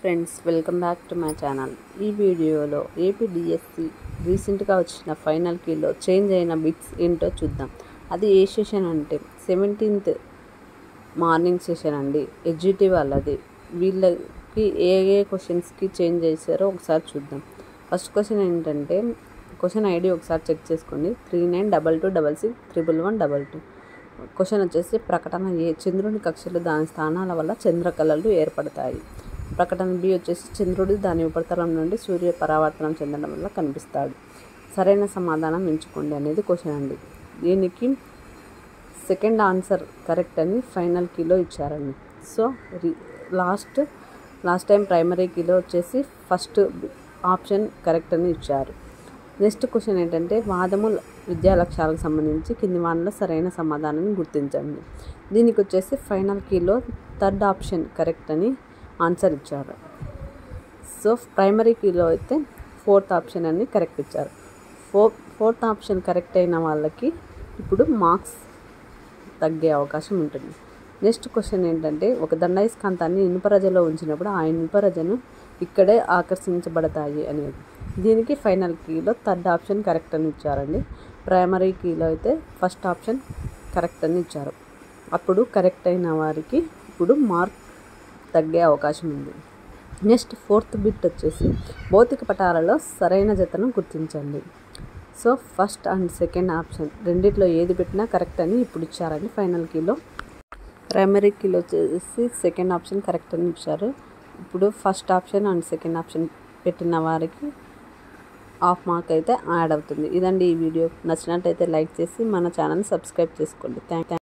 Friends, welcome back to my channel. ఈ వీడియోలో APDSC రీసెంట్గా వచ్చిన ఫైనల్ కీలో చేంజ్ అయిన బిట్స్ ఏంటో చూద్దాం. అది ఏ సెషన్ అంటే 17th మార్నింగ్ సెషన్ అండి. ఎడ్జిటి వాళ్ళది. వీళ్ళకి ఏ క్వశ్చన్స్కి చేంజ్ చేశారో ఒకసారి చూద్దాం. ఫస్ట్ క్వశ్చన్ ఏంటంటే, క్వశ్చన్ ఐడి ఒకసారి చెక్ చేసుకోండి. 3922661112. క్వశ్చన్ వచ్చేసి ప్రకటన ఏ, చంద్రుని కక్షలు దాని స్థానాల వల్ల చంద్రకళలు ఏర్పడతాయి. ప్రకటన బి వచ్చేసి చంద్రుడు దాని ఉపరితలం నుండి సూర్య పరావర్తనం చెందడం వల్ల కనిపిస్తాడు. సరైన సమాధానం ఎంచుకోండి అనేది క్వశ్చన్ అండి. దీనికి సెకండ్ ఆన్సర్ కరెక్ట్ అని ఫైనల్ కీలో ఇచ్చారండి. సో లాస్ట్ టైం ప్రైమరీ కీలో వచ్చేసి ఫస్ట్ ఆప్షన్ కరెక్ట్ అని ఇచ్చారు. నెక్స్ట్ క్వశ్చన్ ఏంటంటే, వాదము విద్యా లక్ష్యాలకు సంబంధించి కింది వాటిలో సరైన సమాధానాన్ని గుర్తించండి. దీనికి వచ్చేసి ఫైనల్ కీలో థర్డ్ ఆప్షన్ కరెక్ట్ అని ఆన్సర్ ఇచ్చారు. సో ప్రైమరీ కీలో అయితే ఫోర్త్ ఆప్షన్ అని కరెక్ట్ ఇచ్చారు. ఫోర్త్ ఆప్షన్ కరెక్ట్ అయిన వాళ్ళకి ఇప్పుడు మార్క్స్ తగ్గే అవకాశం ఉంటుంది. నెక్స్ట్ క్వశ్చన్ ఏంటంటే, ఒక దండాయస్కాంతాన్ని ఇనుపరజలో ఉంచినప్పుడు ఆ ఇనుపరజను ఇక్కడే ఆకర్షించబడతాయి అనేది. దీనికి ఫైనల్ కీలో థర్డ్ ఆప్షన్ కరెక్ట్ అని ఇచ్చారండి. ప్రైమరీ కీలో అయితే ఫస్ట్ ఆప్షన్ కరెక్ట్ అని ఇచ్చారు. అప్పుడు కరెక్ట్ అయిన వారికి ఇప్పుడు మార్క్ తగ్గే అవకాశం ఉంది. నెక్స్ట్ ఫోర్త్ బిట్ వచ్చేసి భౌతిక పటాలలో సరైన జతను గుర్తించండి. So first and second option రెండిట్లో ఏది పెట్టినా కరెక్ట్ అని ఇప్పుడు ఇచ్చారండి ఫైనల్ కీలో. ప్రైమరీ కీలో వచ్చేసి సెకండ్ ఆప్షన్ కరెక్ట్ అని ఇచ్చారు. ఇప్పుడు first option and second option పెట్టిన వారికి హాఫ్ మార్క్ అయితే యాడ్ అవుతుంది. ఇదండి ఈ వీడియో. నచ్చినట్టయితే లైక్ చేసి మన ఛానల్ని సబ్స్క్రైబ్ చేసుకోండి. థ్యాంక్